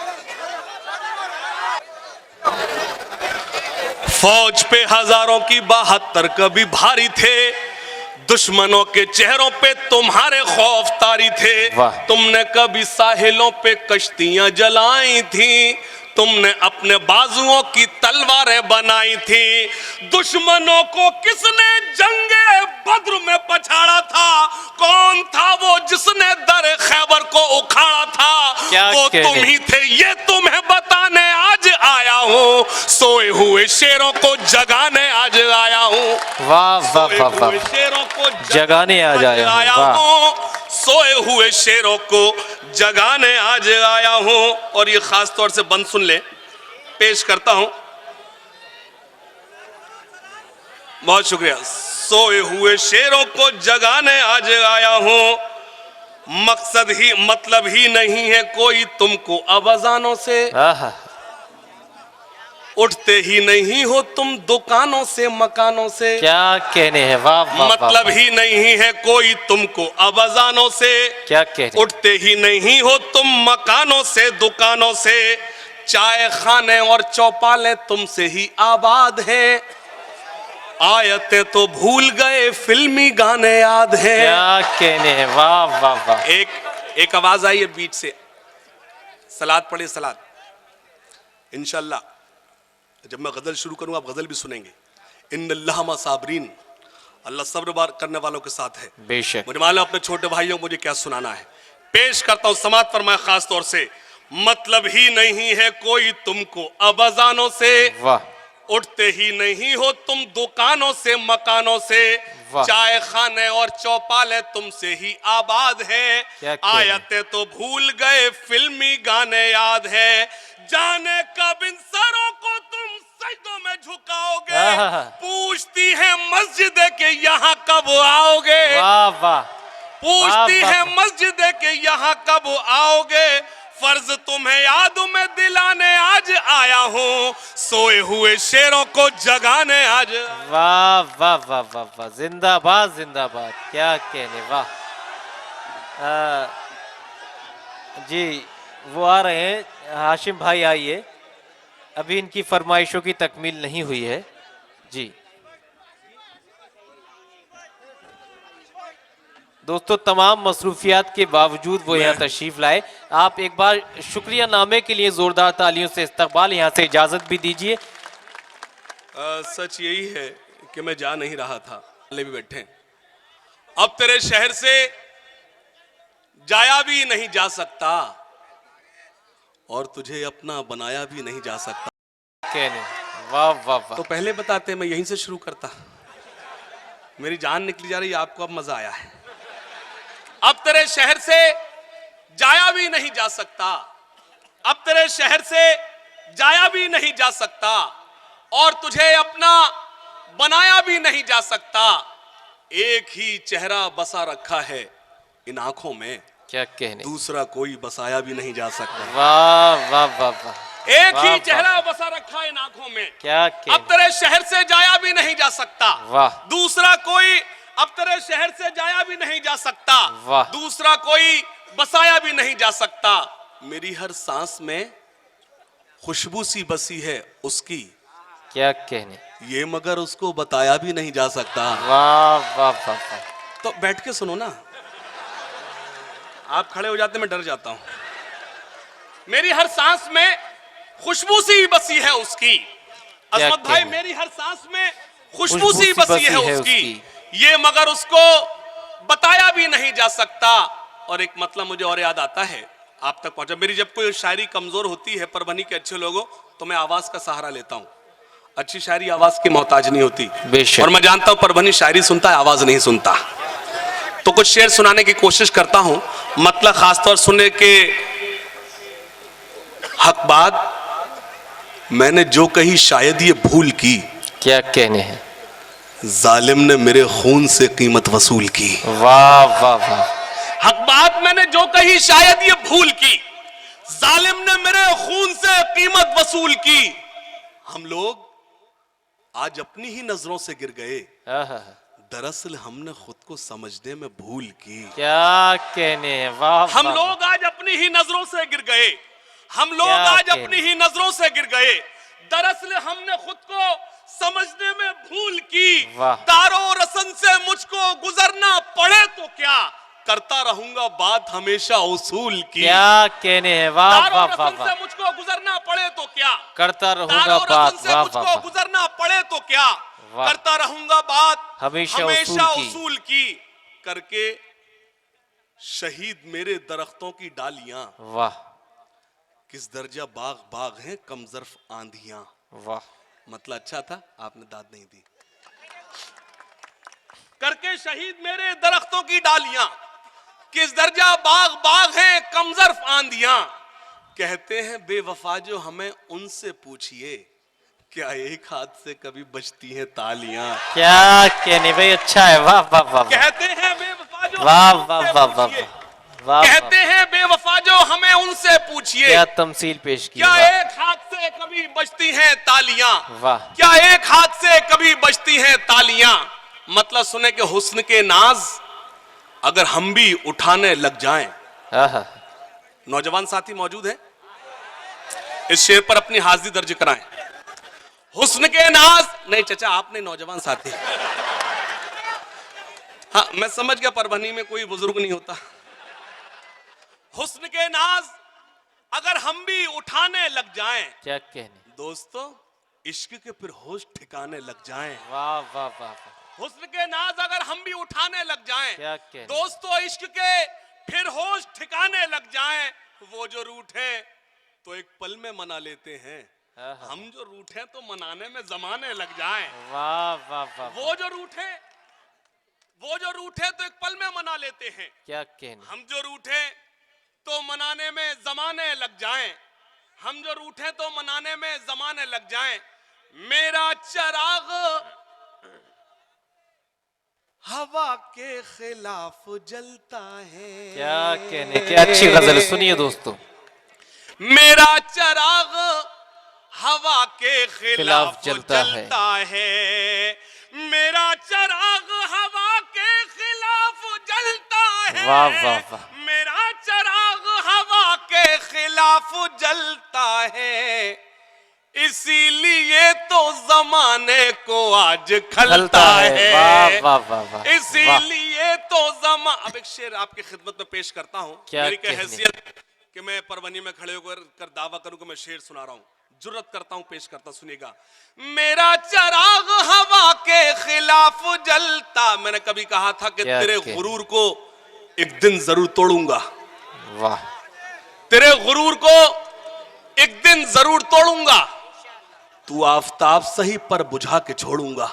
फौज पे हजारों की 72 कभी भारी थे। दुश्मनों के चेहरों पे तुम्हारे खौफ तारी थे। तुमने कभी साहिलों पे कश्तियां जलाई थी। तुमने अपने बाजुओं की तलवारें बनाई थी। दुश्मनों को किसने जंगे बद्र में पछाड़ा था? कौन था वो जिसने दर खैबर को उखाड़ा था? वो तुम ही थे, ये तुम्हें बताने आज आया हूँ। सोए हुए शेरों को जगाने आज आया हूँ। वाह वाह वाह वाह। शेरों को जगाने आज आया हूँ। सोए हुए शेरों को जगाने आज आया हूं। और ये खास तौर से बंद सुन ले, पेश करता हूं। बहुत शुक्रिया। सोए हुए शेरों को जगाने आज आया हूं। मकसद ही मतलब ही नहीं है कोई तुमको अब अजानों से। उठते ही नहीं हो तुम दुकानों से मकानों से। क्या कहने हैं। वाह वाह। मतलब ही नहीं है कोई तुमको अब अजानों से। क्या कहने। उठते ही नहीं हो तुम मकानों से दुकानों से। चाय खाने और चौपाले तुमसे ही आबाद हैं। आयतें तो भूल गए, फिल्मी गाने याद हैं। क्या कहने हैं। वाह वाह वाह। एक आवाज आई है बीच से, सलाद पढ़े सलाद। इंशाल्लाह जब मैं गजल शुरू करूं आप गजल भी सुनेंगे। इन्नल्लाह मा साबरीन, अल्लाह सब्र करने वालों के साथ है। बेशक। मुझे मालूम अपने छोटे भाइयों मुझे क्या सुनाना है। पेश करता हूं, समात फरमाए खास तौर से। मतलब ही नहीं है कोई तुमको अब अजानों से। वाह। उठते ही नहीं हो तुम दुकानों से मकानों से। चाय खाने और चौपाले तुमसे ही आबाद हैं। आयतें तो भूल गए, फिल्मी गाने याद है। जाने कब इन सरों को तुम सजदों में झुकाओगे। पूछती है मस्जिद के यहाँ कब आओगे। वाह वाह। पूछती है मस्जिद के यहाँ कब आओगे। फर्ज तुम्हें याद में दिलाने आज आया हूँ। सोए हुए शेरों को जगाने आज। वाह वाह वाह वाह वाह। जिंदाबाद जिंदाबाद। क्या कहने। वाह। जी वो आ रहे हैं, हाशिम भाई आइए। अभी इनकी फरमाइशों की तकमील नहीं हुई है। जी दोस्तों, तमाम मसरूफियात के बावजूद वो यहाँ तशरीफ लाए। आप एक बार शुक्रिया नामे के लिए जोरदार तालियों से इस्तकबाल। यहाँ से इजाजत भी दीजिए। सच यही है कि मैं जा नहीं रहा था, ले भी बैठे। अब तेरे शहर से जाया भी नहीं जा सकता और तुझे अपना बनाया भी नहीं जा सकता। कहने। वाह वाह वाह। तो पहले बताते मैं यहीं से शुरू करता। मेरी जान निकली जा रही है, आपको अब मजा आया है। अब तेरे शहर से जाया भी नहीं जा सकता। अब तेरे शहर से जाया भी नहीं जा सकता और तुझे अपना बनाया भी नहीं जा सकता। एक ही चेहरा बसा रखा है, इन आंखों में क्या कहने, दूसरा कोई बसाया भी नहीं जा सकता। वाह वाह वाह वाह, एक वाह, ही वाह। चेहरा बसा रखा है इन आंखों में, क्या अब कहने, तेरे शहर से जाया भी नहीं जा सकता। वाह। दूसरा कोई अब तेरे शहर से जाया भी नहीं जा सकता। वाह। दूसरा कोई बसाया भी नहीं जा सकता। मेरी हर सांस में खुशबू सी बसी है उसकी, क्या कहने, ये मगर उसको बताया भी नहीं जा सकता। वाह वाह वाह वाह। तो बैठ के सुनो ना, आप खड़े हो जाते मैं डर जाता हूं। मेरी हर सांस में खुशबू सी बसी है उसकी, अजमत भाई, कहने? मेरी हर सांस में खुशबू सी बसी है उसकी, उसकी। ये मगर उसको बताया भी नहीं जा सकता। और एक मतलब मुझे और याद आता है, आप तक पहुंचा। मेरी जब कोई शायरी कमजोर होती है परभनी के अच्छे लोगों, तो मैं आवाज का सहारा लेता हूं। अच्छी शायरी आवाज की मोहताज नहीं होती, बेशक। और मैं जानता हूं परभनी शायरी सुनता है, आवाज नहीं सुनता। तो कुछ शेर सुनाने की कोशिश करता हूं, मतलब खासतौर सुनने के हक बाद। मैंने जो कही शायद ये भूल की, क्या कहने हैं, जालिम ने मेरे खून से कीमत वसूल की। वाह वाह वाह, हक बात मैंने जो कही शायद ये भूल की, जालिम ने मेरे खून से कीमत वसूल की। हम लोग आज अपनी ही नजरों से गिर गए, आहा, दरअसल हमने खुद को समझने में भूल की। क्या कहने हैं, वाह हम वाह, लोग आज अपनी ही नजरों से गिर गए, हम लोग क्या आज कहने? अपनी ही नजरों से गिर गए, दरअसल हमने खुद को समझने में भूल की। वाह। दारो रसन से मुझको गुजरना पड़े तो क्या, करता रहूंगा बात हमेशा उसूल की। क्या कहने हैं, वाह दारो वाह वाह रसन वाह, से मुझको गुजरना पड़े तो क्या, करता रहूंगा दारो बात, रसन से वाह वाह मुझको वाह, गुजरना पड़े तो क्या, वाह। करता रहूंगा बात हमेशा हमेशा उसूल की। उसूल की। करके शहीद मेरे दरख्तों की डालियां, वाह किस दर्जा बाग बाग हैं कम ज़र्फ आंधियां। वाह, मतलब अच्छा था, आपने दाद नहीं दी। करके शहीद मेरे दरख्तों की डालियां, किस दर्जा बाग बाग हैं कम ज़र्फ आंधियां। कहते हैं बेवफा जो हमें उनसे पूछिए, क्या एक हाथ से कभी बजती हैं तालियां। क्या कहने भाई, अच्छा है, वाह वाह वाह वाह, कहते हैं बेवफा जो वाह हमें वाह उनसे वाह वाह पूछिए, वाह, कहते हैं बेवफा जो हमें उनसे पूछिए, क्या तमसील पेश की, क्या वाह एक हाथ से कभी बजती हैं तालियां। वाह, क्या एक हाथ से कभी बजती हैं तालियां। मतलब सुने कि हुस्न के नाज अगर हम भी उठाने लग जाएं। आहा, नौजवान साथी मौजूद हैं, इस शेर पर अपनी हाजिरी दर्ज कराएं। हुस्न के नाज, नहीं चचा आप नहीं, नौजवान साथी। हाँ मैं समझ गया परभनी में कोई बुजुर्ग नहीं होता। हुस्न के नाज अगर हम भी उठाने लग जाएं, क्या कहने, दोस्तों इश्क के फिर होश ठिकाने लग जाएं। वाह वाह वाह वाह, हुस्न के नाज अगर हम भी उठाने लग जाएं, क्या कहने, दोस्तों इश्क के फिर होश ठिकाने लग जाएं। वो जो रूठे तो एक पल में मना लेते हैं, आहा, हम जो रूठे तो मनाने में जमाने लग जाएं। वाह वाह वाह, वो जो रूठे तो एक पल में मना लेते हैं, क्या कहने, हम जो रूठे तो मनाने में जमाने लग जाएं। हम जो रूठे तो मनाने में जमाने लग जाएं। मेरा चिराग हवा के खिलाफ जलता है। क्या कहने, क्या अच्छी गजल, सुनिए दोस्तों। मेरा चिराग हवा के खिलाफ जलता है। मेरा चिराग हवा के खिलाफ जलता है। वाह वाह वाह, मेरा चिराग हवा के खिलाफ जलता है, इसीलिए तो जमाने को आज खलता है। वाह वाह वाह वाह, इसीलिए तो अब एक शेर आपकी खिदमत में पेश करता हूं। क्या मेरी कहने? हैसियत कि मैं परभनी में खड़े होकर दावा करूं कि मैं शेर सुना रहा हूं, जुर्रत करता हूं, पेश करता, सुनिएगा। मेरा चिराग हवा के खिलाफ जलता, मैंने कभी कहा था कि तेरे गुरूर को एक दिन जरूर तोड़ूंगा। वाह, तेरे गुरूर को एक दिन जरूर तोड़ूंगा, तू आफताब सही पर बुझा के छोड़ूंगा।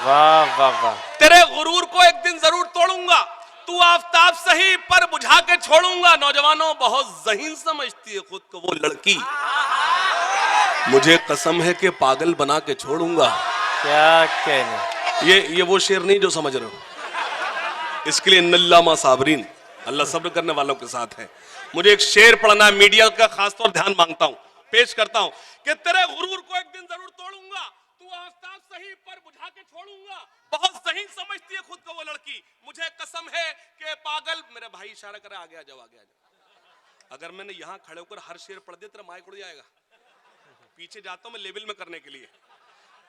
वाह वाह वाह, तेरे गुरूर को एक दिन जरूर तोड़ूंगा, तू आफताब सही पर बुझा के छोड़ूंगा। नौजवानों बहुत ज़हीन समझती है खुद को वो लड़की, मुझे कसम है कि पागल बना के छोड़ूंगा। क्या कहने, ये वो शेर नहीं जो समझ रहे हो, इसके लिए नल्लामा साबरीन अल्लाह सब्र करने वालों के साथ है। मुझे एक शेर पढ़ना है, मीडिया का खासतौर ध्यान मांगता हूं, पेश करता हूं कि तेरे गुरूर को एक दिन जरूर तोड़ूंगा, तू आफताब सही पर बुझा के छोड़ूंगा, बहुत सही समझती है खुद को वो लड़की, मुझे कसम है कि पागल। मेरे भाई इशारा करे आगे आ जाओ, आगे आ जाओ। अगर मैंने यहां खड़े होकर हर शेर पढ़ दिया तेरा माइक उड़ जाएगा। पीछे जाता हूं मैं लेवल में करने के लिए।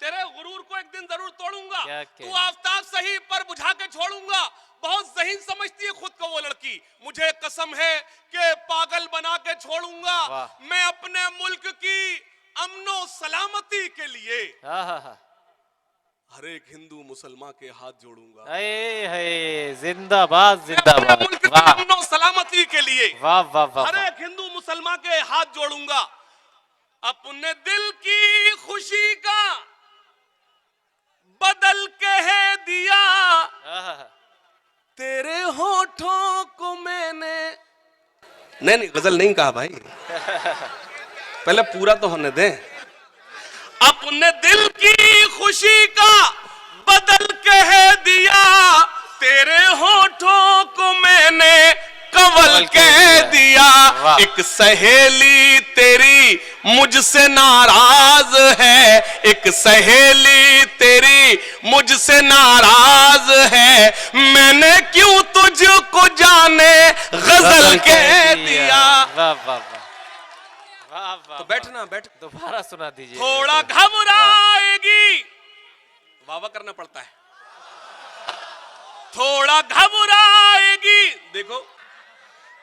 तेरे गुरूर को एक दिन जरूर तोड़ूंगा, तू आफताब सही पर बुझा के छोड़ूंगा, बहुत ज़हीन समझती है खुद को वो लड़की, मुझे कसम है कि पागल बना के छोड़ूंगा। मैं अपने मुल्क की अमनो सलामती के लिए हर एक हिंदू मुसलमान के हाथ जोड़ूंगा। जिंदाबाद जिंदाबाद। मुल्क की अमनो सलामती के लिए वाह वाह वाह। हर एक हिंदू मुसलमान के हाथ जोड़ूंगा। अपने दिल की खुशी का बदल के है दिया, तेरे होठों को मैंने। नहीं गजल नहीं कहा भाई, पहले पूरा तो होने दे। अपने दिल की खुशी का बदल के है दिया, तेरे होठों को मैंने कवल कह दिया। एक सहेली तेरी मुझसे नाराज है, एक सहेली तेरी मुझसे नाराज है, मैंने क्यों तुझको जाने गजल कह दिया। वाह वाह वाह। तो बैठना, बैठ, दोबारा सुना दीजिए। थोड़ा घबराएगी, वाह करना पड़ता है, थोड़ा घबराएगी, देखो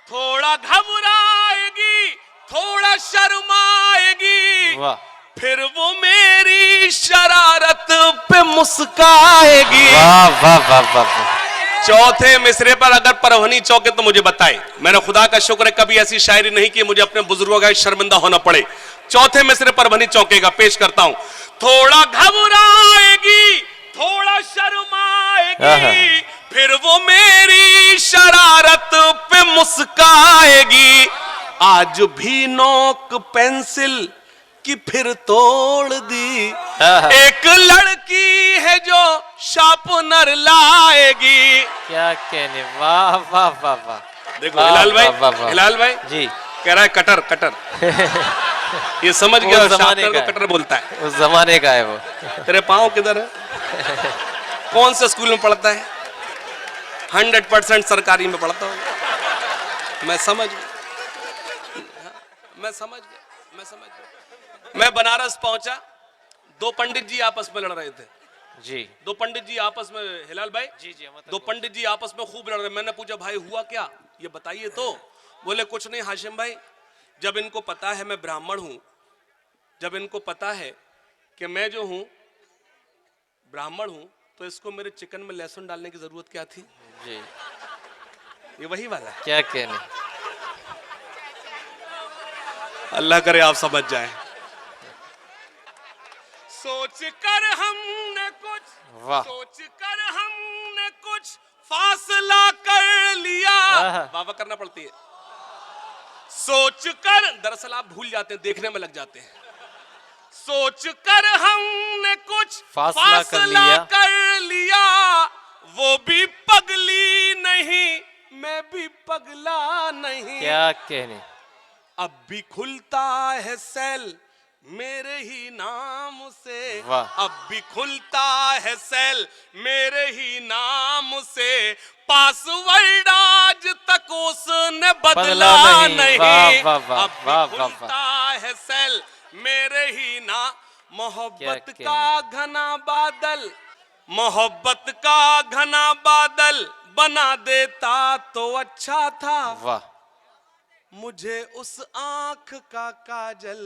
थोड़ा घबराएगी, थोड़ा शर्माएगी, फिर वो मेरी शरारत पे मुस्काएगी। वाह वाह वाह वाह। चौथे मिसरे पर अगर परवनी चौके तो मुझे बताए। मैंने खुदा का शुक्र है कभी ऐसी शायरी नहीं की मुझे अपने बुजुर्गों का शर्मिंदा होना पड़े। चौथे मिसरे परवनी चौके का पेश करता हूं। थोड़ा घबराएगी, थोड़ा शर्माएगी, फिर वो मेरी शरारत पे मुस्काएगी। आज भी नोक पेंसिल की फिर तोड़ दी, एक लड़की है जो शार्पनर लाएगी। क्या कहने, वाह वाह वाह वाह। देखो हिलाल भाई, हिलाल भाई जी कह रहा है कटर कटर। ये समझ गया शार्पनर को कटर बोलता है, उस जमाने का है वो। तेरे पाँव किधर है? कौन से स्कूल में पढ़ता है? 100% सरकारी में पढ़ता हूँ। मैं समझ गया, मैं समझ गया, मैं समझ गया। मैं बनारस पहुंचा, दो पंडित जी आपस में लड़ रहे थे जी। दो पंडित जी आपस में, हिलाल भाई जी जी। दो पंडित जी आपस में खूब लड़ रहे। मैंने पूछा भाई हुआ क्या, ये बताइए तो। बोले कुछ नहीं हाशिम भाई, जब इनको पता है मैं ब्राह्मण हूं, जब इनको पता है कि मैं जो हूं ब्राह्मण हूं, तो इसको मेरे चिकन में लहसुन डालने की जरूरत क्या थी जी। ये वही वाला है। क्या कहने, अल्लाह करे आप समझ जाए। सोच कर हमने कुछ, सोच कर हमने कुछ फासला कर लिया। वाह करना पड़ती है। सोच कर, दरअसल आप भूल जाते हैं, देखने में लग जाते हैं। सोच कर हमने कुछ फासला कर लिया, वो भी पगली नहीं, मैं भी पगला नहीं। क्या कहने, अब भी खुलता है सेल मेरे ही नाम से, अब भी खुलता है सेल मेरे ही नाम से, पासवर्ड आज तक उसने बदला नहीं। अब भी खुलता है सेल मेरे ही नाम। मोहब्बत का घना बादल, मोहब्बत का घना बादल बना देता तो अच्छा था। वाह। मुझे उस आंख का काजल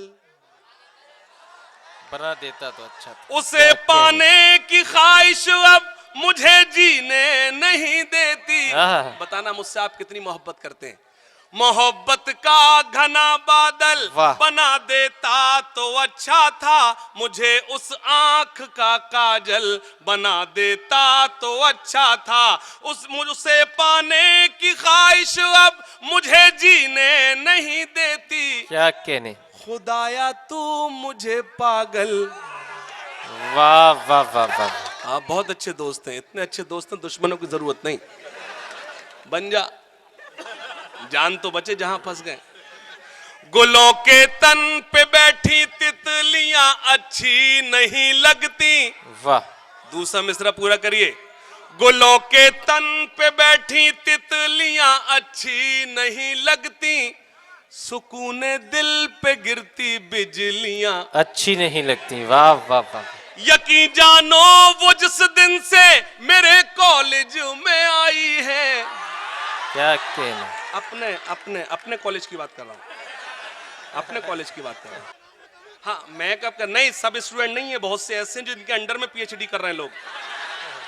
बना देता तो अच्छा था। उसे पाने की ख्वाहिश अब मुझे जीने नहीं देती। बताना मुझसे आप कितनी मोहब्बत करते हैं। मोहब्बत का घना बादल बना देता तो अच्छा था, मुझे उस आंख का काजल बना देता तो अच्छा था। मुझसे पाने की ख्वाहिश अब मुझे जीने नहीं देती। क्या कहने, खुदाया तू मुझे पागल। वाह वाह वाह वाह। आप बहुत अच्छे दोस्त हैं, इतने अच्छे दोस्त हैं दुश्मनों की जरूरत नहीं। बन जा जान तो बचे जहां फंस गए। गुलों के तन पे बैठी तितलियां अच्छी नहीं लगती। वाह। दूसरा मिसरा पूरा करिए। गुलों के तन पे बैठी तितलियां अच्छी नहीं लगती, सुकूने दिल पे गिरती बिजलियां अच्छी नहीं लगती। वाह वाह वाह। यकीन जानो वो जिस दिन से मेरे कॉलेज में आई है। क्या कहना। अपने अपने अपने कॉलेज की बात कर रहा हूं, अपने कॉलेज की बात कर रहा हूं। हाँ, मैं कब कर नहीं, सब स्टूडेंट नहीं है, बहुत से ऐसे हैं जिनके अंडर में पीएचडी कर रहे हैं लोग।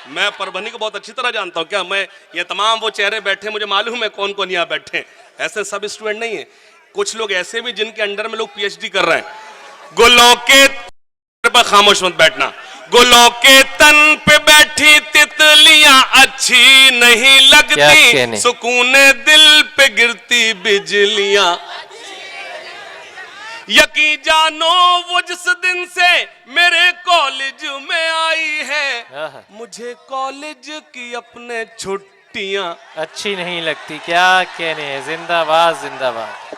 मैं परभनी को बहुत अच्छी तरह जानता हूं। क्या मैं ये तमाम वो चेहरे बैठे, मुझे मालूम है कौन कौन यहाँ बैठे। ऐसे सब स्टूडेंट नहीं है, कुछ लोग ऐसे भी जिनके अंडर में लोग पीएचडी कर रहे हैं। गुलों के पर खामोश मत बैठना। गुलों के तन पे बैठी तितलियां अच्छी नहीं लगती, सुकूने दिल पे गिरती बिजलियां। यकीन जानो वो जिस दिन से मेरे कॉलेज में आई है, मुझे कॉलेज की अपने छुट्टियां अच्छी नहीं लगती। क्या कहने हैं। जिंदाबाद जिंदाबाद।